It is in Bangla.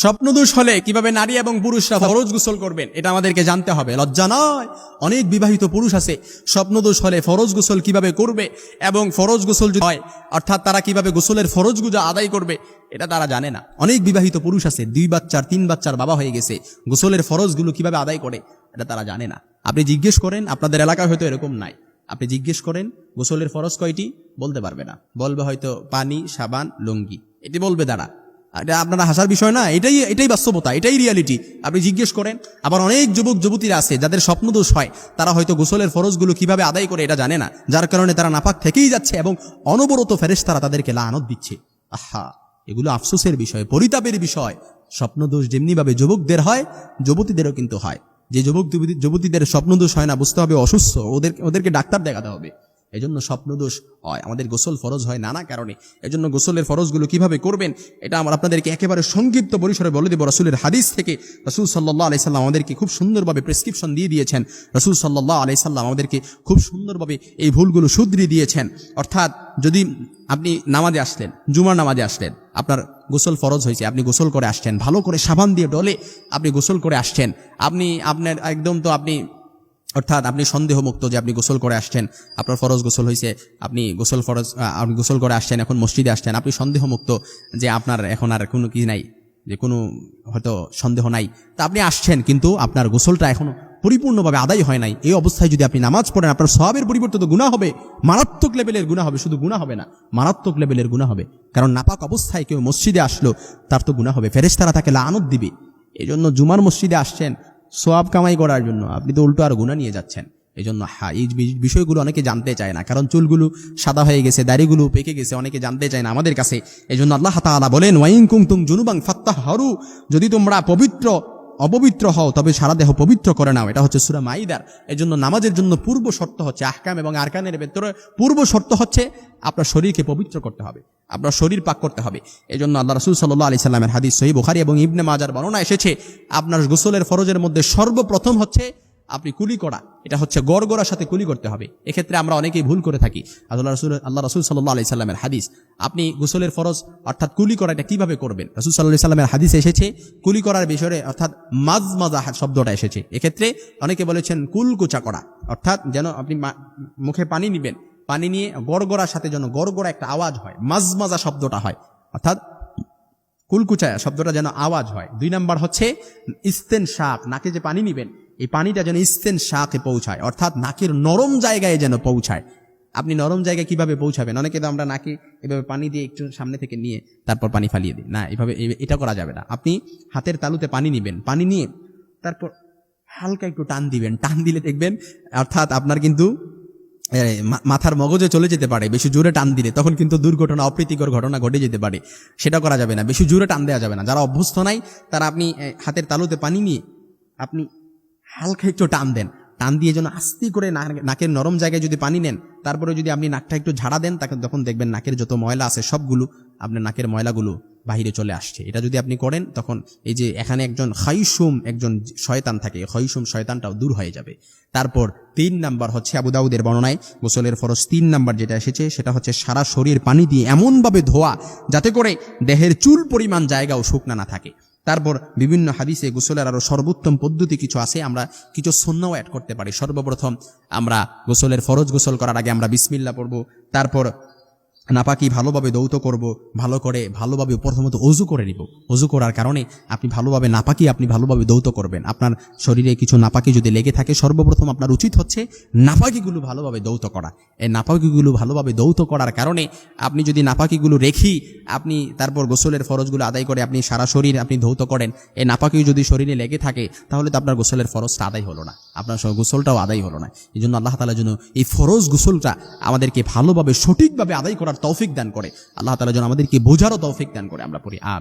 স্বপ্নদোষ হলে কিভাবে নারী এবং পুরুষরা ফরজ গোসল করবেন এটা আমাদেরকে জানতে হবে। লজ্জা নয়, অনেক বিবাহিত পুরুষ আছে স্বপ্নদোষ হলে ফরজ গোসল কিভাবে করবে এবং ফরজ গোসল যদি হয় অর্থাৎ তারা কিভাবে গোসলের ফরজগুলো আদায় করবে এটা তারা জানে না। অনেক বিবাহিত পুরুষ আছে 2 বাচ্চার 3 বাচ্চার বাবা হয়ে গেছে, গোসলের ফরজগুলো কিভাবে আদায় করে এটা তারা জানে না। আপনি জিজ্ঞেস করেন, আপনাদের এলাকায় হয়তো এরকম নাই, আপনি জিজ্ঞেস করেন গোসলের ফরজ কয়টি, বলতে পারবে না, বলবে হয়তো পানি, সাবান, লুঙ্গি, এটি বলবে তারা। এটা আপনারা হাসার বিষয় না, এটাই বাস্তবতা, এটাই রিয়ালিটি। আপনি জিজ্ঞেস করেন। আবার অনেক যুবক যুবতীরা আছে যাদের স্বপ্নদোষ হয়, তারা হয়তো গোসলের ফরজগুলো কিভাবে আদায় করে এটা জানে না, যার কারণে তারা নাপাক থেকেই যাচ্ছে এবং অনবরত ফেরেশতারা তাদেরকে লানত দিচ্ছে। আহা, এগুলো আফসোসের বিষয়, পরিতাপের বিষয়। স্বপ্নদোষ যেমনিভাবে যুবকদের হয়, যুবতীদেরও কিন্তু হয়। যে যুবতীদের স্বপ্নদোষ হয় না, বুঝতে হবে অসুস্থ, ওদেরকে ডাক্তার দেখাতে হবে। এজন্য স্বপ্নদোষ হয়, আমাদের গোসল ফরজ হয় নানা কারণে। এজন্য গোসলের ফরজগুলো কিভাবে করবেন এটা আমরা আপনাদেরকে একেবারে সংক্ষিপ্ত পরিসরে বলে দেব। রাসূলের হাদিস থেকে রাসূল সাল্লাল্লাহু আলাইহি সাল্লাম আমাদেরকে খুব সুন্দরভাবে প্রেসক্রিপশন দিয়ে দিয়েছেন। রাসূল সাল্লাল্লাহু আলাইহি সাল্লাম আমাদেরকে খুব সুন্দরভাবে এই ভুলগুলো শুধরিয়ে দিয়েছেন। অর্থাৎ যদি আপনি নামাজে আসলেন, জুমার নামাজে আসলেন, আপনার গোসল ফরজ হয়েছে, আপনি গোসল করে আসছেন, ভালো করে সাবান দিয়ে ডলে আপনি গোসল করে আসছেন, আপনার একদম তো আপনি অর্থাৎ আপনি সন্দেহমুক্ত যে আপনি গোসল করে আসছেন, আপনার ফরজ গোসল হয়েছে, আপনি গোসল করে আসছেন, এখন মসজিদে আসছেন, আপনি সন্দেহমুক্ত যে আপনার এখন আর কোনো কি নাই, যে কোনো হয়তো সন্দেহ নাই, তা আপনি আসছেন, কিন্তু আপনার গোসলটা এখনো পরিপূর্ণভাবে আদায় হয় নাই। এই অবস্থায় যদি আপনি নামাজ পড়েন, আপনার সওয়াবের পরিবর্তে তো গুনাহ হবে, মারাত্মক লেভেলের গুনাহ হবে। শুধু গুনাহ হবে না, মারাত্মক লেভেলের গুনাহ হবে। কারণ নাপাক অবস্থায় কেউ মসজিদে আসলো, তার তো গুনাহ হবে, ফেরেশতারা তাকে লানত দিবে। এই জন্য জুমার মসজিদে আসছেন সওয়াব কামাই করার জন্য, আপনি তো উল্টো আর গুনাহ নিয়ে যাচ্ছেন। এই জন্য এই বিষয়গুলো অনেকে জানতে চায় না, কারণ চুলগুলো সাদা হয়ে গেছে, দাড়িগুলো পেকে গেছে, অনেকে জানতে চায় না আমাদের কাছে। এই জন্য আল্লাহ তাআলা বলেন, ওয়াইন কুনতুম জুনুবান ফাত্তাহহারু, যদি তোমরা অপবিত্র হও তবে সারা দেহ পবিত্র করে নাও। এটা হচ্ছে সূরা মাইদার। এই জন্য নামাজের জন্য পূর্ব শর্ত হচ্ছে, আহকাম এবং আরকানের ভেতরে পূর্ব শর্ত হচ্ছে আপনার শরীরকে পবিত্র করতে হবে, আপনার শরীর পাক করতে হবে। এই জন্য আল্লাহ রাসূল সাল্লাল্লাহু আলাইহি সাল্লামের হাদিস সহিহ বুখারী এবং ইবনে মাজার বর্ণনা এসেছে, আপনার গোসলের ফরজের মধ্যে সর্বপ্রথম হচ্ছে আপনি কুলি করা, এটা হচ্ছে গড়গড়ার সাথে কুলি করতে হবে। এক্ষেত্রে আমরা অনেকেই ভুল করে থাকি। আল্লাহ রাসূল সাল্লাল্লাহু আলাইহি সাল্লামের হাদিস, আপনি গোসলের ফরজ অর্থাৎ কুলি করা এটা কিভাবে করবেন, রাসূল সাল্লাল্লাহু আলাইহি সাল্লামের হাদিসে এসেছে কুলি করার বিষয়ে, অর্থাৎ মাজমাজা শব্দটা এসেছে। এক্ষেত্রে অনেকে বলেছেন কুলকুচা করা, অর্থাৎ যেন আপনি মুখে পানি নিবেন, পানি নিয়ে গড়গড়ার সাথে যেন গড়গড়া একটা আওয়াজ হয়, মাজমাজা শব্দটা হয়, অর্থাৎ কুলকুচা শব্দটা যেন আওয়াজ হয়। 2 নাম্বার হচ্ছে ইস্তেনশাক, নাকে যে পানি নিবেন এই পানিটা যেন ইস্তেনশাকে পৌঁছায়, অর্থাৎ নাকের নরম জায়গায় যেন পৌঁছায়। আপনি নরম জায়গায় কিভাবে পৌঁছাবেন? অনেকে তো আমরা নাকে এভাবে পানি দিয়ে একটু সামনে থেকে নিয়ে তারপর পানি ফালিয়ে দিই, না, এভাবে এটা করা যাবে না। আপনি হাতের তালুতে পানি নিবেন, পানি নিয়ে তারপর হালকা একটু টান দিবেন, টান দিলে দেখবেন অর্থাৎ আপনার কিন্তু মাথার মগজে চলে যেতে পারে। বেশি জোরে টান দিলে তখন কিন্তু দুর্ঘটনা, অপ্রীতিকর ঘটনা ঘটে যেতে পারে, সেটা করা যাবে না। বেশি জোরে টান দেওয়া যাবে না। যারা অভ্যস্ত নাই তারা আপনি হাতের তালুতে পানি নিয়ে আপনি হালকা একটু টান দেন, টান দিয়ে যেন আস্তে করে নাকের নরম জায়গায় যদি পানি নেন, তারপরে যদি আপনি নাকটা একটু ঝাড়া দেন, তখন দেখবেন নাকের যত ময়লা আছে সবগুলো আপনার নাকের ময়লাগুলো বাহিরে চলে আসছে। এটা যদি আপনি করেন, তখন এই যে এখানে একজন শয়তান থাকে, খয়সুম শয়তানটাও দূর হয়ে যাবে। তারপর 3 নাম্বার হচ্ছে আবু দাউদের বর্ণনায় গোসলের ফরজ 3 নাম্বার যেটা এসেছে সেটা হচ্ছে সারা শরীর পানি দিয়ে এমনভাবে ধোয়া যাতে করে দেহের চুল পরিমাণ জায়গাও শুকনা না থাকে। তারপর বিভিন্ন হাদিসে গোসলের আরো সর্বোত্তম পদ্ধতি কিছু আছে, আমরা কিছু সুন্নাহও অ্যাড করতে পারি। সর্বপ্রথম আমরা গোসলের ফরজ গোসল করার আগে আমরা বিসমিল্লাহ পড়ব, তারপর নাপাকি ভালোভাবে দৌত করব, ভালোভাবে প্রথমত অজু করে নিব। অজু করার কারণে আপনি ভালোভাবে দৌত করবেন। আপনার শরীরে কিছু নাপাকি যদি লেগে থাকে, সর্বপ্রথম আপনার উচিত হচ্ছে নাপাকিগুলো ভালোভাবে দৌত করা। এই নাপাকিগুলো ভালোভাবে দৌত করার কারণে আপনি যদি নাপাকিগুলো রেখি আপনি তারপর গোসলের ফরজগুলো আদায় করে আপনি সারা শরীর আপনি দৌত করেন, এই নাপাকি যদি শরীরে লেগে থাকে তাহলে তো আপনার গোসলের ফরজটা আদায় হলো না, আপনার গোসলটাও আদায় হলো না। এই জন্য আল্লাহ তাআলা যেন এই ফরজ গোসলটা আমাদেরকে ভালোভাবে সঠিকভাবে আদায় করার তৌফিক দান করে। আল্লাহ তাআলা যেন আমাদেরকে বোঝারও তৌফিক দান করে। আমরা পড়ি আমিন।